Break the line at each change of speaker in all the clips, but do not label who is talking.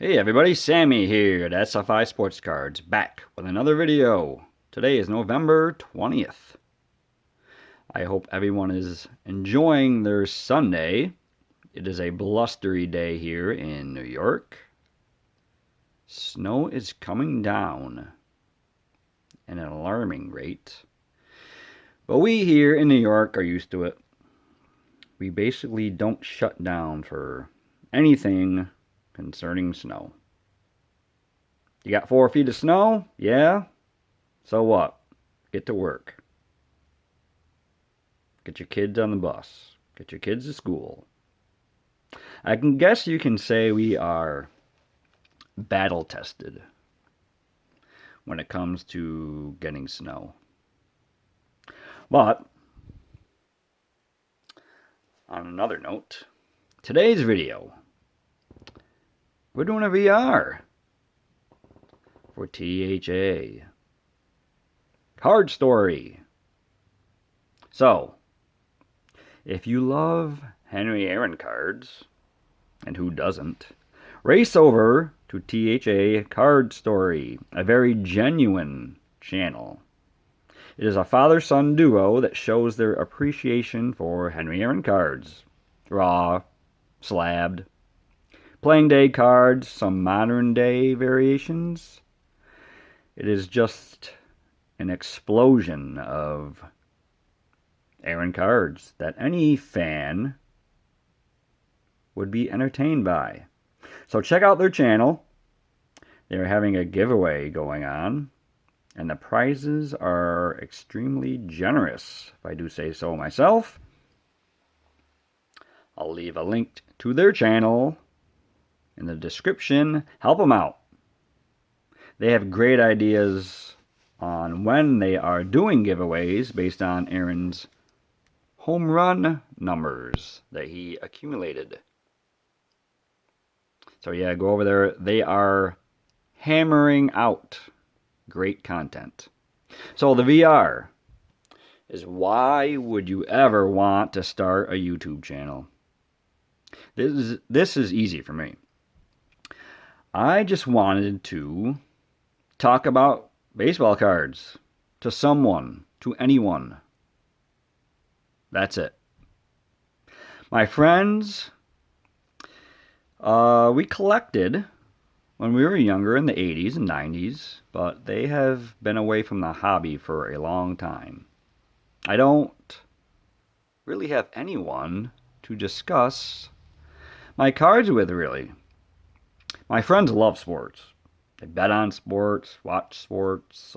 Hey everybody, Sammy here at SFI Sports Cards, back with another video. Today is November 20th. I hope everyone is enjoying their Sunday. It is a blustery day here in New York. Snow is coming down at an alarming rate. But we here in New York are used to it. We basically don't shut down for anything concerning snow. You got 4 feet of snow? Yeah? So what? Get to work. Get your kids on the bus. Get your kids to school. I can guess you can say we are battle tested when it comes to getting snow. But, on another note, today's video, we're doing a VR for THA. Card Story. So, if you love Henry Aaron cards, and who doesn't, race over to THA Card Story, a very genuine channel. It is a father-son duo that shows their appreciation for Henry Aaron cards. Raw, slabbed, playing day cards, some modern day variations. It is just an explosion of Aaron cards that any fan would be entertained by. So check out their channel. They're having a giveaway going on, and the prizes are extremely generous, if I do say so myself. I'll leave a link to their channel in the description. Help them out. They have great ideas on when they are doing giveaways based on Aaron's home run numbers that he accumulated. So yeah, go over there. They are hammering out great content. So the VR is, why would you ever want to start a YouTube channel? This is easy for me. I just wanted to talk about baseball cards to someone, to anyone. That's it. My friends, we collected when we were younger in the 80s and 90s, but they have been away from the hobby for a long time. I don't really have anyone to discuss my cards with, really. My friends love sports. They bet on sports, watch sports.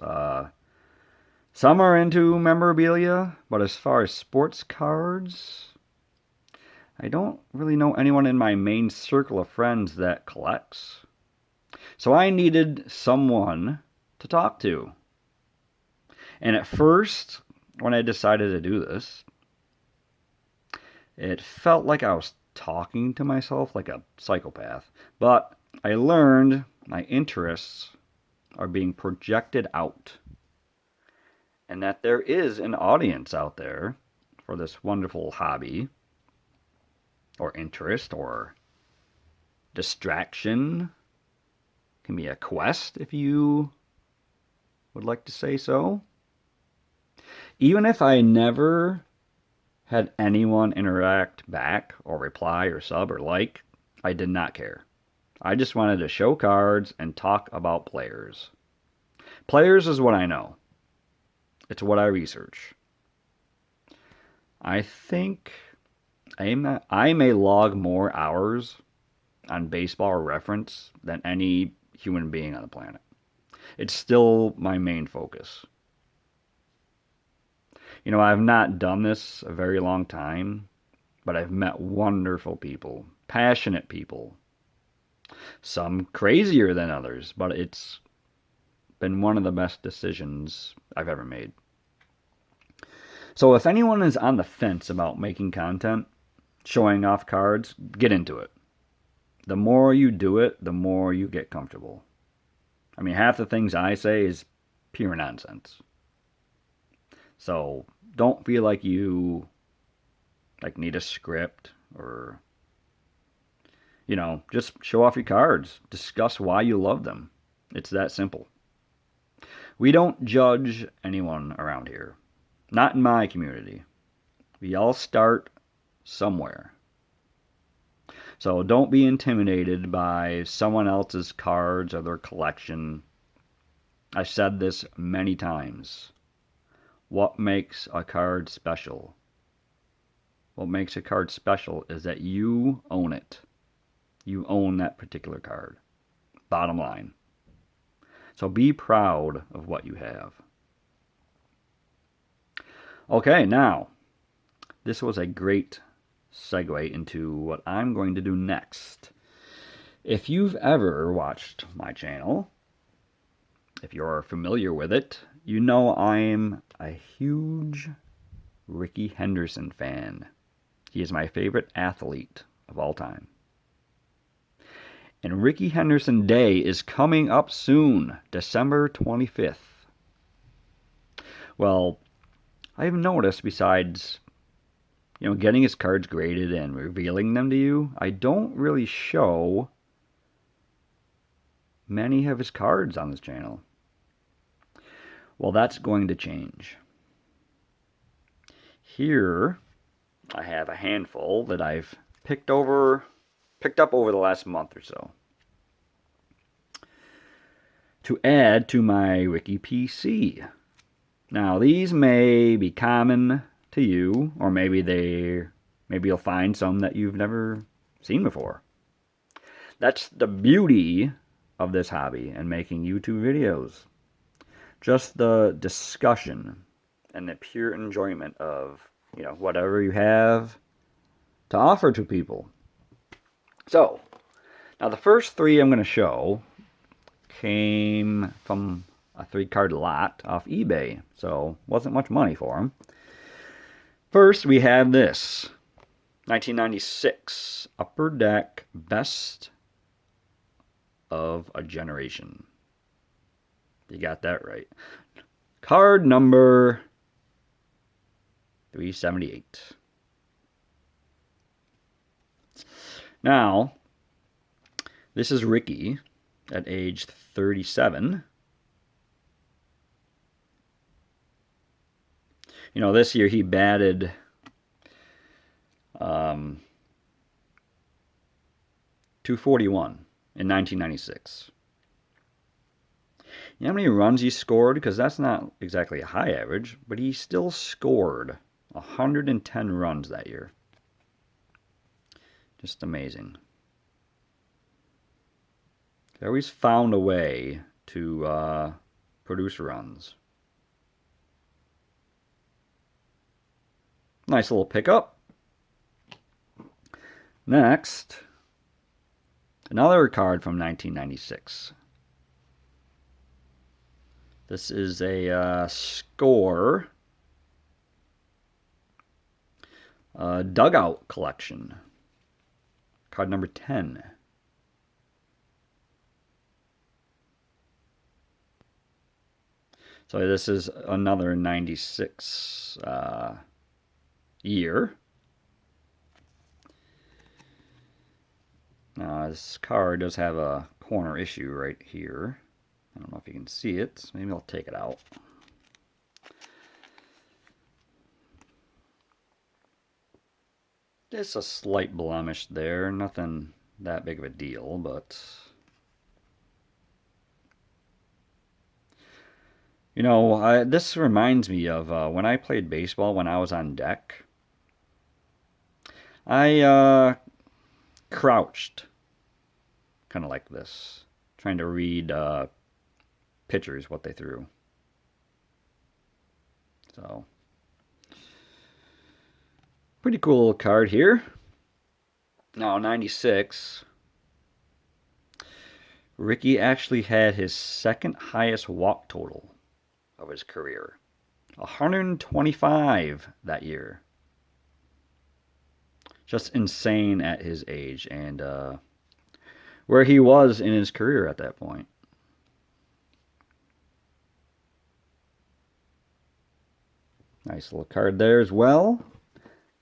Some are into memorabilia, but as far as sports cards, I don't really know anyone in my main circle of friends that collects. So I needed someone to talk to. And at first, when I decided to do this, it felt like I was talking to myself like a psychopath. But I learned my interests are being projected out, and that there is an audience out there for this wonderful hobby, or interest, or distraction. Can be a quest, if you would like to say so. Even if I never had anyone interact back, or reply, or sub, or like, I did not care. I just wanted to show cards and talk about players. Players is what I know. It's what I research. I think I may log more hours on Baseball Reference than any human being on the planet. It's still my main focus. You know, I've not done this a very long time, but I've met wonderful people, passionate people. Some crazier than others, but it's been one of the best decisions I've ever made. So if anyone is on the fence about making content, showing off cards, get into it. The more you do it, the more you get comfortable. I mean, half the things I say is pure nonsense. So don't feel like you need a script, or You know, just show off your cards. Discuss why you love them. It's that simple. We don't judge anyone around here. Not in my community. We all start somewhere. So don't be intimidated by someone else's cards or their collection. I've said this many times. What makes a card special? What makes a card special is that you own it. You own that particular card. Bottom line. So be proud of what you have. Okay, now, this was a great segue into what I'm going to do next. If you've ever watched my channel, if you're familiar with it, you know I'm a huge Rickey Henderson fan. He is my favorite athlete of all time. And Rickey Henderson Day is coming up soon, December 25th. Well, I've noticed besides, getting his cards graded and revealing them to you, I don't really show many of his cards on this channel. Well, that's going to change. Here, I have a handful that I've picked up over the last month or so to add to my Rickey PC. Now, these may be common to you, or maybe you'll find some that you've never seen before. That's the beauty of this hobby and making YouTube videos. Just the discussion and the pure enjoyment of, whatever you have to offer to people. So, now the first three I'm going to show came from a 3-card lot off eBay, so wasn't much money for them. First, we have this 1996 Upper Deck Best of a Generation. You got that right. Card number 378. Now, this is Rickey at age 37. This year he batted 241 in 1996. You know how many runs he scored? Because that's not exactly a high average, but he still scored 110 runs that year. Just amazing. He always found a way to produce runs. Nice little pickup. Next, another card from 1996. This is a score dugout collection. Card number 10. So this is another 96 year. Now this card does have a corner issue right here. I don't know if you can see it. Maybe I'll take it out. Just a slight blemish there. Nothing that big of a deal, but this reminds me of when I played baseball when I was on deck. I crouched, kind of like this, trying to read pitchers, what they threw. So, pretty cool card here. Now, 96. Rickey actually had his second highest walk total of his career. 125 that year. Just insane at his age and where he was in his career at that point. Nice little card there as well.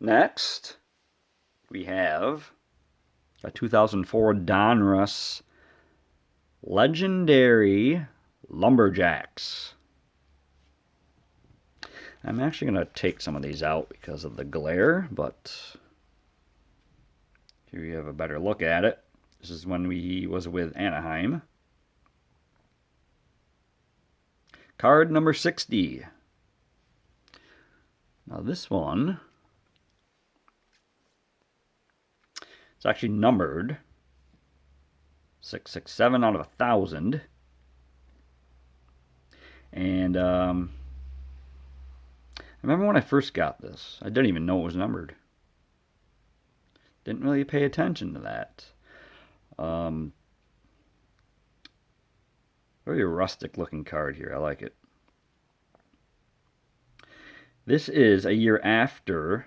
Next, we have A 2004 Donruss Legendary Lumberjacks. I'm actually going to take some of these out because of the glare, but here you have a better look at it. This is when he was with Anaheim. Card number 60. Now this one, it's actually numbered 667 out of 1,000. And I remember when I first got this, I didn't even know it was numbered. Didn't really pay attention to that. Very rustic looking card here. I like it. This is a year after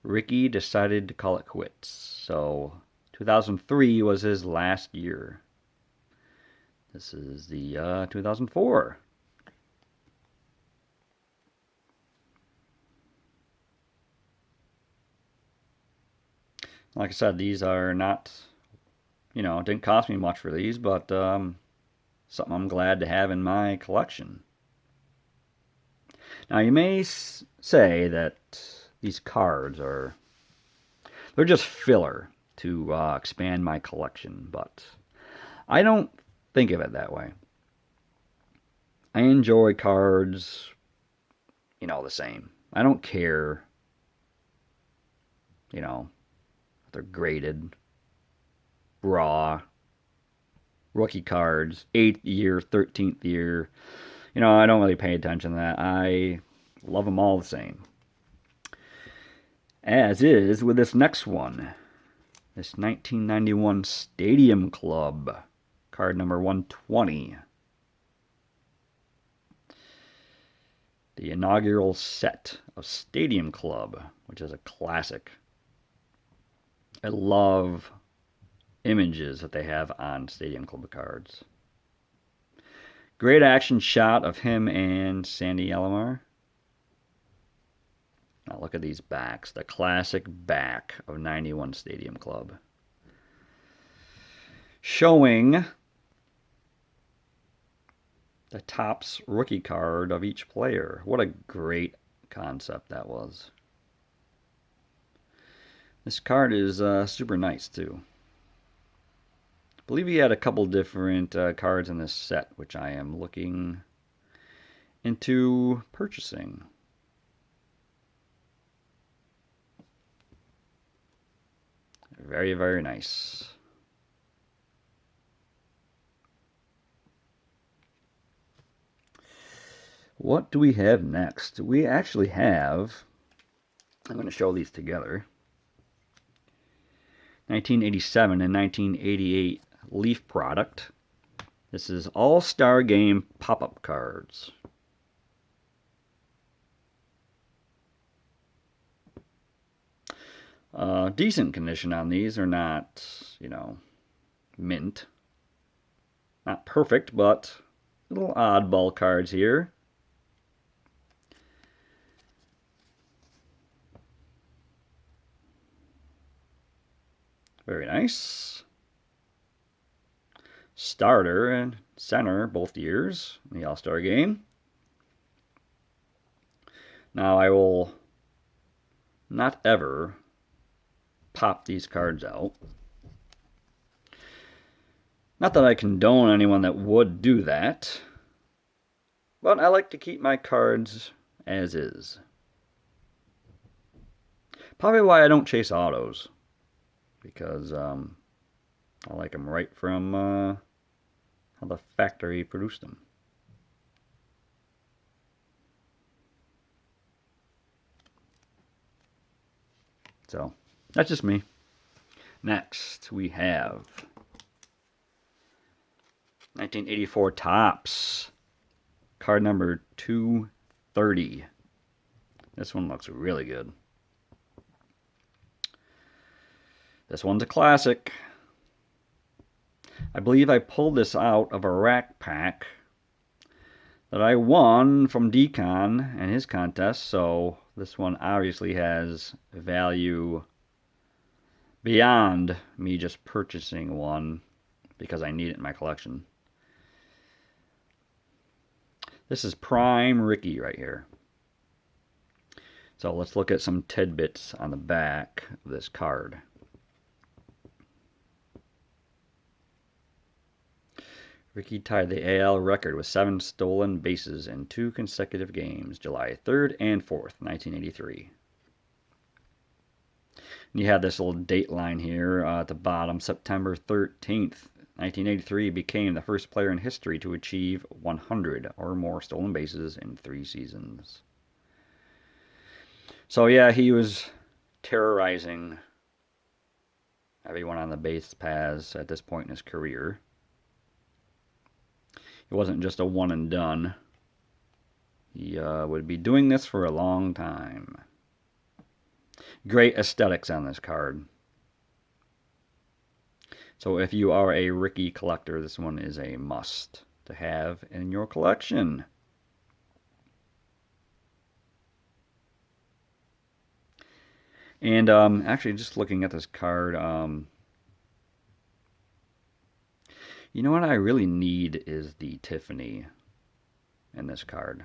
Rickey decided to call it quits. So 2003 was his last year. This is the 2004. Like I said, these are not, you know, it didn't cost me much for these, but something I'm glad to have in my collection. Now you may say that these cards they're just filler to expand my collection, but I don't think of it that way. I enjoy cards, you know, the same. I don't care, you know, if they're graded, raw, rookie cards, 8th year, 13th year. You know, I don't really pay attention to that. I love them all the same. As is with this next one. This 1991 Stadium Club. Card number 120. The inaugural set of Stadium Club, which is a classic. I love images that they have on Stadium Club cards. Great action shot of him and Sandy Alomar. Now look at these backs. The classic back of 91 Stadium Club. Showing the Topps rookie card of each player. What a great concept that was. This card is super nice too. I believe he had a couple different cards in this set, which I am looking into purchasing. Very, very nice. What do we have next? We actually have, I'm going to show these together, 1987 and 1988 Leaf product. This is All-Star Game pop-up cards. Decent condition on these. Are not, you know, mint. Not perfect, but little oddball cards here. Very nice. Starter and center both years in the All-Star Game. Now I will not ever pop these cards out. Not that I condone anyone that would do that, but I like to keep my cards as is. Probably why I don't chase autos, because I like them right from how the factory produced them. So that's just me. Next we have 1984 Topps card number 230. This one looks really good. This one's a classic. I believe I pulled this out of a rack pack that I won from Decon and his contest, so this one obviously has value beyond me just purchasing one because I need it in my collection. This is prime Rickey right here. So let's look at some tidbits on the back of this card. Rickey tied the AL record with 7 stolen bases in 2 consecutive games, July 3rd and 4th, 1983. And you have this little date line here at the bottom. September 13th, 1983 became the first player in history to achieve 100 or more stolen bases in 3 seasons. So yeah, he was terrorizing everyone on the base paths at this point in his career. It wasn't just a one and done. He would be doing this for a long time. Great aesthetics on this card. So if you are a Rickey collector, this one is a must to have in your collection. And actually, just looking at this card, you know what I really need is the Tiffany in this card.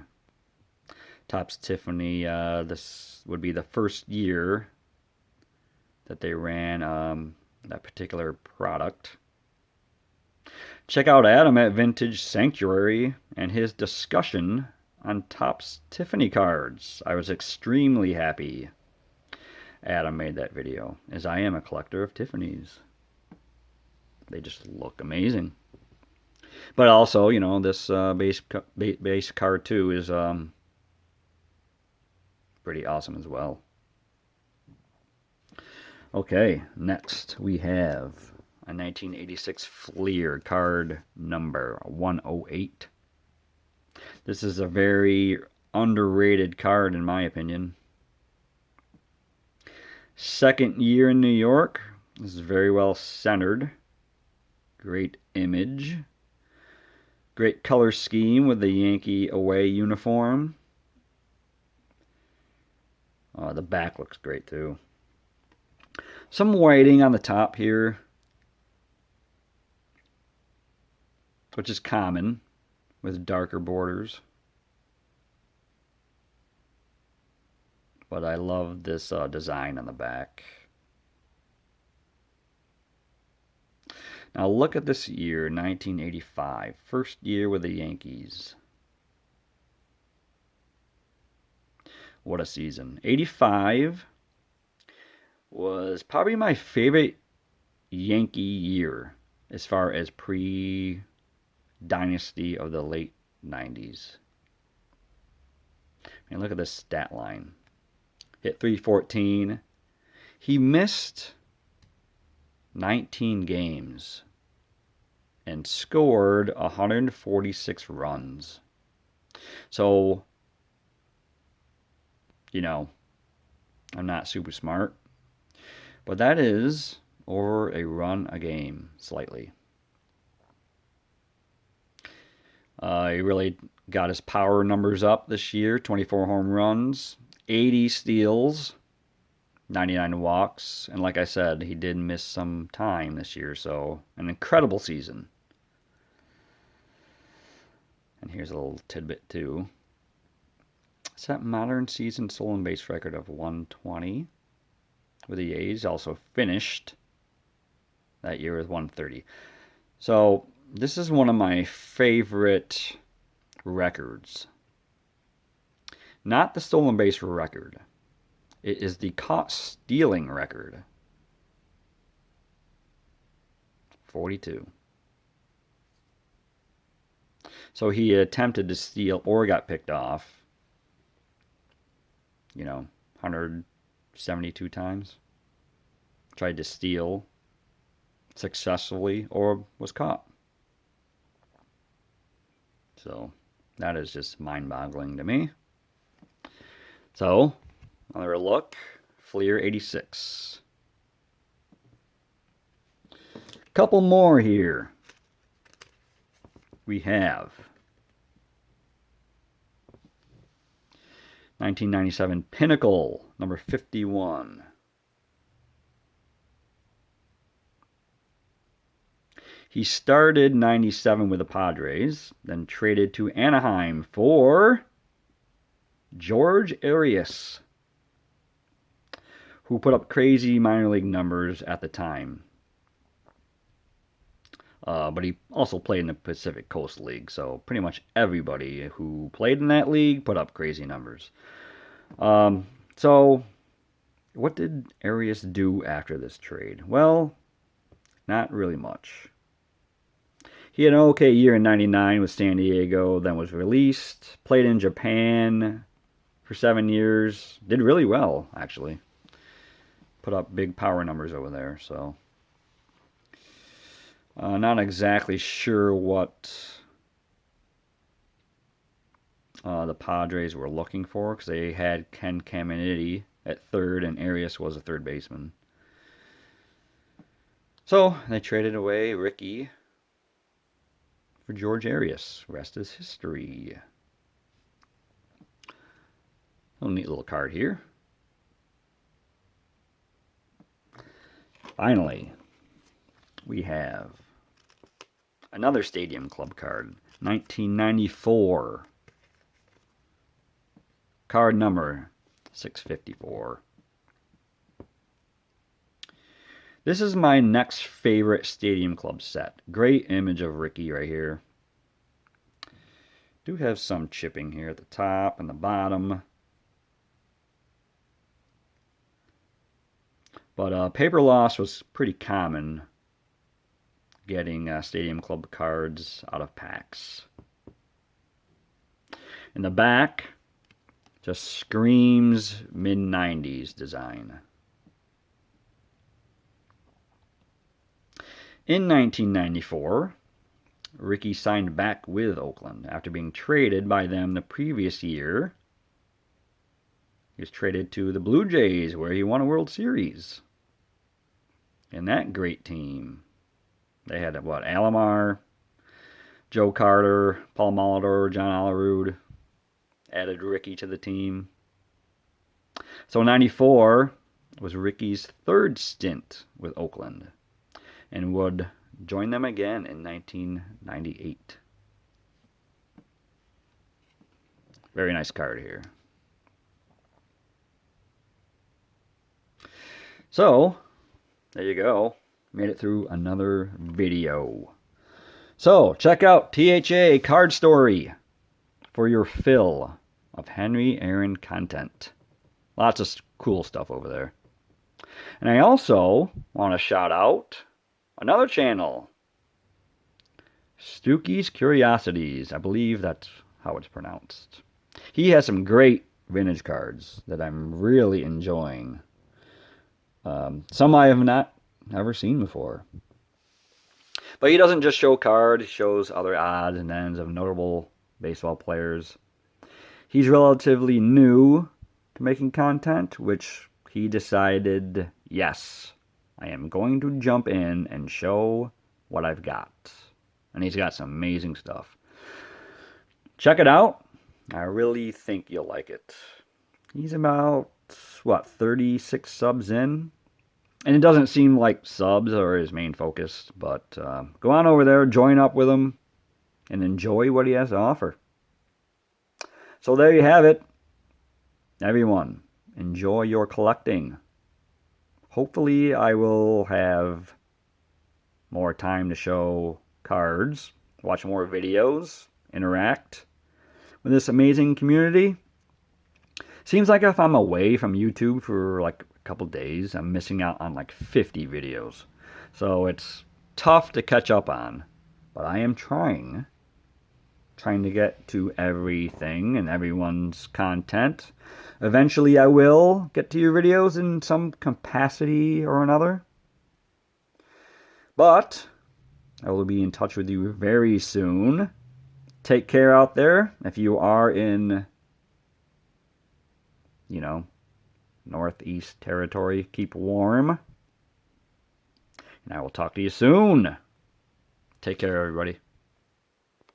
Topps Tiffany, this would be the first year that they ran that particular product. Check out Adam at Vintage Sanctuary and his discussion on Topps Tiffany cards. I was extremely happy Adam made that video, as I am a collector of Tiffany's. They just look amazing. But also, you know, this base card too is pretty awesome as well. Okay, next we have a 1986 Fleer card number 108. This is a very underrated card in my opinion. Second year in New York. This is very well centered. Great image. Great color scheme with the Yankee away uniform. The back looks great too. Some whiting on the top here, which is common with darker borders. But I love this design on the back. Now look at this year, 1985. First year with the Yankees. What a season. 85 was probably my favorite Yankee year as far as pre-dynasty of the late 90s. And look at this stat line. Hit 314. He missed 19 games and scored 146 runs. So, you know, I'm not super smart, but that is over a run a game, slightly. He really got his power numbers up this year. 24 home runs, 80 steals, 99 walks, and like I said, he did miss some time this year, so an incredible season. And here's a little tidbit too. Set modern season stolen base record of 120 with the A's. Also finished that year with 130. So this is one of my favorite records. Not the stolen base record. It is the caught stealing record. 42. So he attempted to steal or got picked off, 172 times. Tried to steal successfully or was caught. So that is just mind-boggling to me. So another look, Fleer 86. Couple more here. We have 1997 Pinnacle, number 51. He started 97 with the Padres, then traded to Anaheim for George Arias, who put up crazy minor league numbers at the time. But he also played in the Pacific Coast League, so pretty much everybody who played in that league put up crazy numbers. So, what did Arias do after this trade? Well, not really much. He had an okay year in 99 with San Diego, then was released, played in Japan for 7 years, did really well, actually. Put up big power numbers over there, so. Not exactly sure what the Padres were looking for, because they had Ken Caminiti at third, and Arias was a third baseman. So, they traded away Rickey for George Arias. Rest is history. A neat little card here. Finally, we have another Stadium Club card. 1994. Card number 654. This is my next favorite Stadium Club set. Great image of Rickey right here. Do have some chipping here at the top and the bottom. But paper loss was pretty common, getting Stadium Club cards out of packs. In the back, just screams mid-90s design. In 1994, Rickey signed back with Oakland after being traded by them the previous year. He was traded to the Blue Jays, where he won a World Series. And that great team. They had, what, Alomar, Joe Carter, Paul Molitor, John Olerud. Added Rickey to the team. So 94 was Rickey's third stint with Oakland, and would join them again in 1998. Very nice card here. So, there you go. Made it through another video. So, check out THA Card Story for your fill of Henry Aaron content. Lots of cool stuff over there. And I also want to shout out another channel, Stooky's Curiosities. I believe that's how it's pronounced. He has some great vintage cards that I'm really enjoying. Some I have not ever seen before. But he doesn't just show cards, he shows other odds and ends of notable baseball players. He's relatively new to making content, which he decided, yes, I am going to jump in and show what I've got. And he's got some amazing stuff. Check it out. I really think you'll like it. He's about, 36 subs in? And it doesn't seem like subs are his main focus, but go on over there, join up with him, and enjoy what he has to offer. So there you have it. Everyone, enjoy your collecting. Hopefully I will have more time to show cards, watch more videos, interact with this amazing community. Seems like if I'm away from YouTube for like a couple days, I'm missing out on like 50 videos. So it's tough to catch up on. But I am trying to get to everything and everyone's content. Eventually I will get to your videos in some capacity or another. But I will be in touch with you very soon. Take care out there. If you are in, Northeast territory, keep warm. And I will talk to you soon. Take care, everybody.